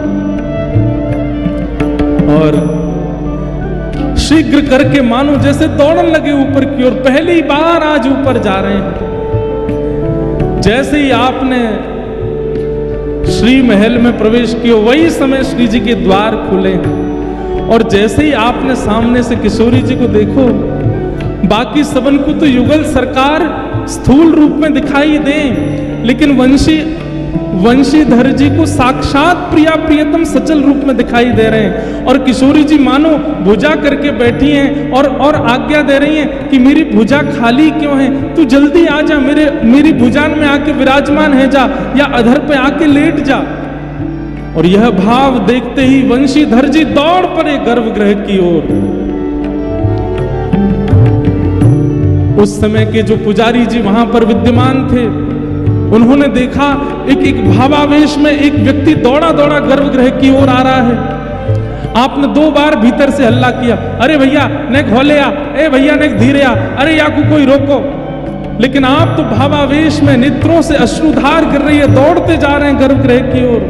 और शीघ्र करके मानो जैसे दौड़न लगे ऊपर की ओर, पहली बार आज ऊपर जा रहे हैं। जैसे ही आपने श्री महल में प्रवेश किया, वही समय श्री जी के द्वार खुले और जैसे ही आपने सामने से किशोरी जी को देखो, बाकी सबन को तो युगल सरकार स्थूल रूप में दिखाई दे, लेकिन वंशीधर जी को साक्षात प्रिया प्रियतम सचल रूप में दिखाई दे रहे हैं। और किशोरी जी मानो भुजा करके बैठी हैं और आज्ञा दे रही हैं कि मेरी भुजा खाली क्यों है, तू जल्दी आ जा, मेरी भुजान में आके विराजमान है जा, या अधर पे आके लेट जा। और यह भाव देखते ही वंशीधर जी दौड़ पड़े गर्भगृह की ओर। उस समय के जो पुजारी जी वहां पर विद्यमान थे, उन्होंने देखा एक भावावेश में एक व्यक्ति दौड़ा दौड़ा गर्भगृह की ओर आ रहा है। आपने 2 बार भीतर से हल्ला किया, अरे भैया ने घोले आ, ए भैया ने धीरे आ, अरे या को कोई रोको। लेकिन आप तो भावावेश में नेत्रों से अश्रुधार कर रही है, दौड़ते जा रहे हैं गर्भगृह की ओर।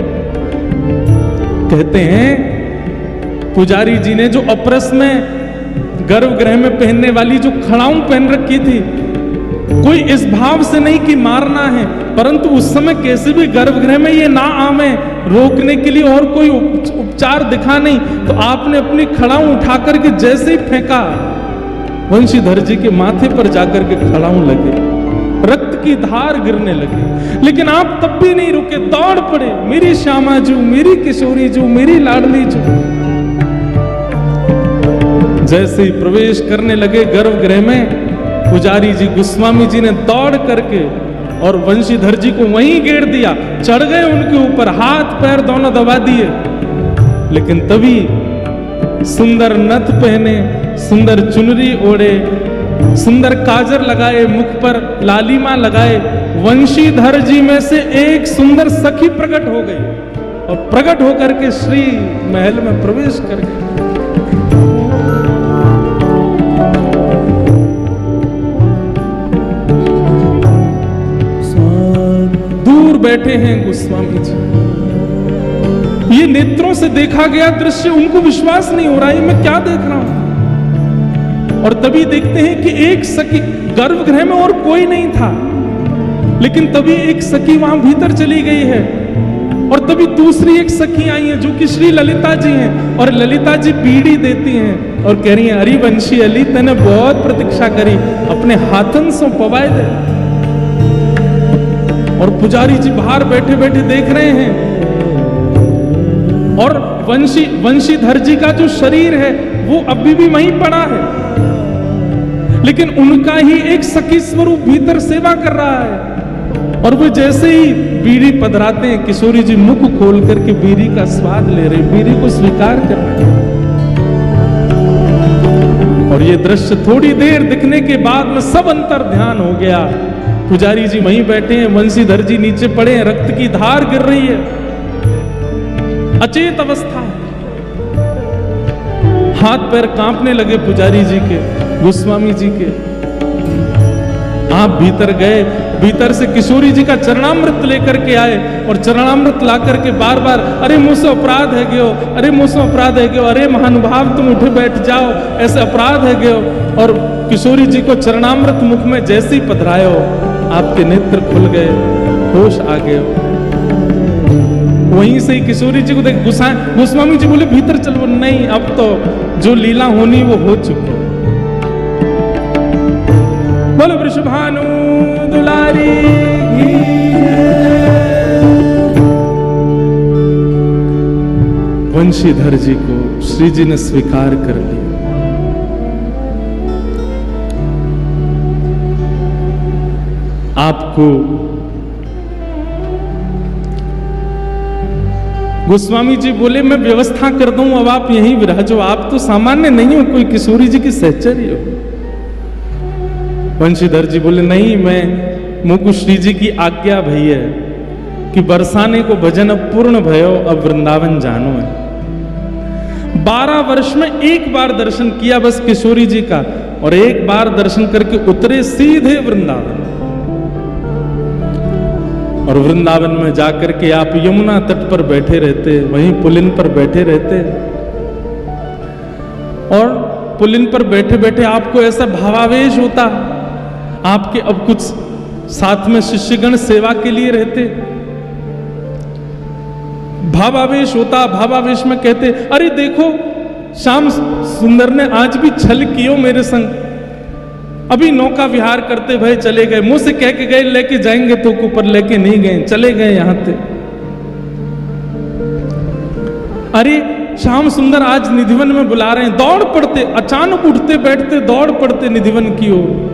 कहते हैं पुजारी जी ने जो अपरस में गर्भगृह में पहनने वाली जो खड़ाऊं पहन रखी थी, कोई इस भाव से नहीं कि मारना है, परंतु उस समय कैसे भी गर्भगृह में ये ना आवे, रोकने के लिए और कोई उपचार दिखा नहीं, तो आपने अपनी खड़ाऊं उठा करके जैसे ही फेंका, वंशीधर जी के माथे पर जाकर के खड़ाऊं लगे, रक्त की धार गिरने लगी। लेकिन आप तब भी नहीं रुके, दौड़ पड़े, मेरी श्यामा जू, मेरी किशोरी जू, मेरी लाडली जू। जैसे ही प्रवेश करने लगे गर्भगृह में, पुजारी जी गोस्वामी जी ने दौड़ करके और वंशीधर जी को वहीं घेर दिया, चढ़ गए उनके ऊपर, हाथ पैर दोनों दबा दिए। लेकिन तभी सुंदर नथ पहने, सुंदर चुनरी ओढ़े, सुंदर काजर लगाए, मुख पर लालिमा लगाए, वंशीधर जी में से एक सुंदर सखी प्रकट हो गई और प्रकट होकर के श्री महल में प्रवेश कर गई। बैठे हैं गोस्वामी जी, ये नेत्रों से देखा गया दृश्य उनको विश्वास नहीं हो रहा है, मैं क्या देख रहा हूं। और तभी देखते हैं कि एक सखी, गर्भगृह में और कोई नहीं था, लेकिन तभी एक सखी वहां भीतर चली गई है और तभी दूसरी एक सखी आई है जो कि श्री ललिता जी हैं। और ललिता जी बीड़ी देती हैं और कह रही हैं, अरिवंशी अली तने बहुत प्रतीक्षा करी, अपने हाथन से पवाए दे। और पुजारी जी बाहर बैठे बैठे देख रहे हैं और वंशीधर जी का जो शरीर है वो अभी भी वहीं पड़ा है, लेकिन उनका ही एक सखी स्वरूप भीतर सेवा कर रहा है। और वो जैसे ही बीड़ी पधराते हैं, किशोरी जी मुख खोल करके बीड़ी का स्वाद ले रहे, बीड़ी को स्वीकार कर रहे। ये दृश्य थोड़ी देर दिखने के बाद में सब अंतर ध्यान हो गया। पुजारी जी वहीं बैठे हैं, वंशीधर जी नीचे पड़े हैं, रक्त की धार गिर रही है, अचेत अवस्था है। हाथ पैर कांपने लगे पुजारी जी के, गोस्वामी जी के। आप भीतर गए, भीतर से किशोरी जी का चरणामृत लेकर के आए और चरणामृत ला करके बार बार, अरे मुझसे अपराध है गयो, अरे मुझसे अपराध है गयो, अरे महानुभाव तुम उठे बैठ जाओ, ऐसे अपराध है गयो। और किशोरी जी को चरणामृत मुख में जैसे ही पधरायो, आपके नेत्र खुल गए, होश आ गए। वहीं से ही किशोरी जी को देख गोस्वामी जी बोले भीतर चलो। नहीं, अब तो जो लीला होनी वो हो चुकी। बोलो वृषभानु दुलारी की जय। वंशीधर जी को श्री जी ने स्वीकार कर लिया। आपको गोस्वामी जी बोले मैं व्यवस्था कर दूं, अब आप यहीं विराजो, आप तो सामान्य नहीं हो, कोई किशोरी जी की सहचर्य हो। वंशीधर जी बोले नहीं, मैं मुझको श्री जी की आज्ञा भई है कि बरसाने को भजन अब पूर्ण भयो, अब वृंदावन जानो है। 12 वर्ष में एक बार दर्शन किया बस किशोरी जी का, और एक बार दर्शन करके उतरे सीधे वृंदावन। और वृंदावन में जाकर के आप यमुना तट पर बैठे रहते, वहीं पुलिन पर बैठे रहते, और पुलिन पर बैठे बैठे आपको ऐसा भावावेश होता, आपके अब कुछ साथ में शिष्यगण सेवा के लिए रहते, भावावेश होता। भावावेश में कहते, अरे देखो श्याम सुंदर ने आज भी छल कियो मेरे संग, अभी नौका विहार करते भय चले गए, मुंह से कह के गए लेके जाएंगे तो ऊपर, लेके नहीं गए, चले गए यहां से। अरे श्याम सुंदर आज निधिवन में बुला रहे हैं, दौड़ पड़ते, अचानक उठते बैठते दौड़ पड़ते निधिवन की ओर।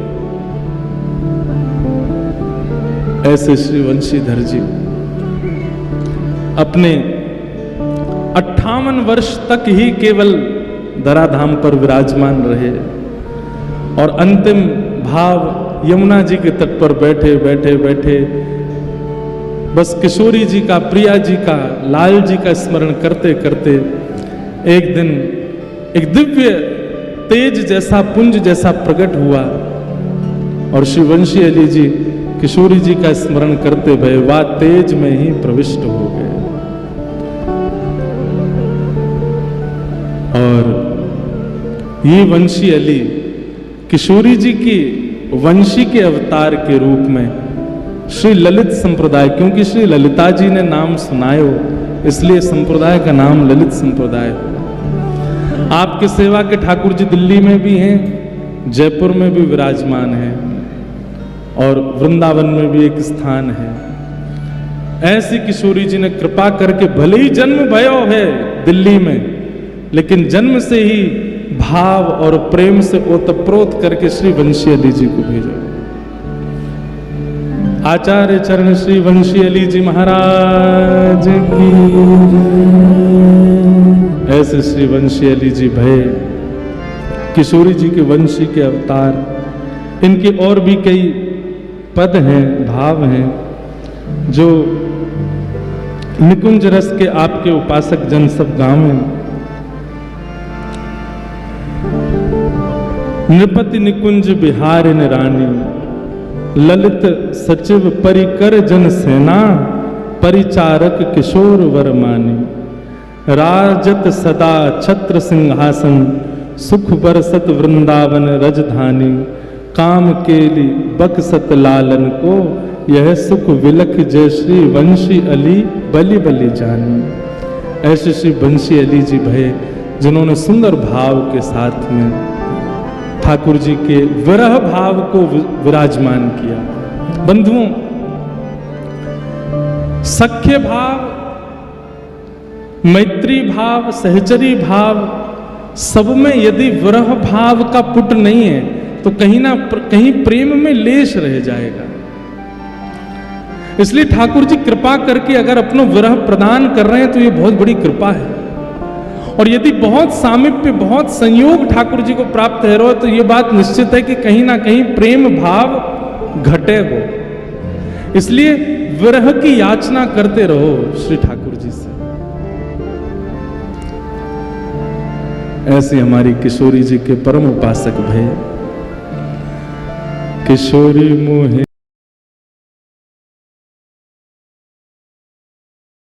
ऐसे श्री वंशीधर जी अपने 58 वर्ष तक ही केवल धराधाम पर विराजमान रहे, और अंतिम भाव यमुना जी के तट पर बैठे बैठे बैठे बस किशोरी जी का, प्रिया जी का, लाल जी का स्मरण करते करते एक दिन एक दिव्य तेज जैसा, पुंज जैसा प्रकट हुआ, और श्री वंशी अली जी किशोरी जी का स्मरण करते भय वा तेज में ही प्रविष्ट हो गए। और ये वंशी अली किशोरी जी की वंशी के अवतार के रूप में श्री ललित संप्रदाय, क्योंकि श्री ललिता जी ने नाम सुनायो इसलिए संप्रदाय का नाम ललित संप्रदाय। आपके सेवा के ठाकुर जी दिल्ली में भी हैं, जयपुर में भी विराजमान हैं, और वृंदावन में भी एक स्थान है। ऐसी किशोरी जी ने कृपा करके, भले ही जन्म भयो है दिल्ली में, लेकिन जन्म से ही भाव और प्रेम से ओतप्रोत करके श्री वंशी अली जी को भेजा। आचार्य चरण श्री वंशी अली जी महाराज की जय। ऐसे श्री वंशी अली जी भय किशोरी जी के वंशी के अवतार। इनके और भी कई पद हैं, भाव हैं, जो निकुंज रस के आपके उपासक जन सब गावें। नृपति निकुंज बिहारिन रानी, ललित सचिव परिकर जन सेना, परिचारक किशोर वरमानी। राजत सदा छत्र सिंहासन, सुख बरसत वृंदावन रजधानी। काम केली बक्सत लालन को, यह सुख विलख जय श्री वंशी अली बलि बलि जानी। ऐसे श्री वंशी अली जी भय जिन्होंने सुंदर भाव के साथ में ठाकुर जी के विरह भाव को विराजमान किया। बंधुओं, सख्य भाव, मैत्री भाव, सहचरी भाव, सब में यदि विरह भाव का पुट नहीं है तो कहीं ना कहीं प्रेम में लेश रह जाएगा। इसलिए ठाकुर जी कृपा करके अगर अपना विरह प्रदान कर रहे हैं तो ये बहुत बड़ी कृपा है। और यदि बहुत सामीप्य, बहुत संयोग ठाकुर जी को प्राप्त है रहो, तो ये बात निश्चित है कि कहीं ना कहीं प्रेम भाव घटेगो। इसलिए विरह की याचना करते रहो श्री ठाकुर जी से। ऐसे हमारी किशोरी जी के परम उपासक भय, किशोरी मोहे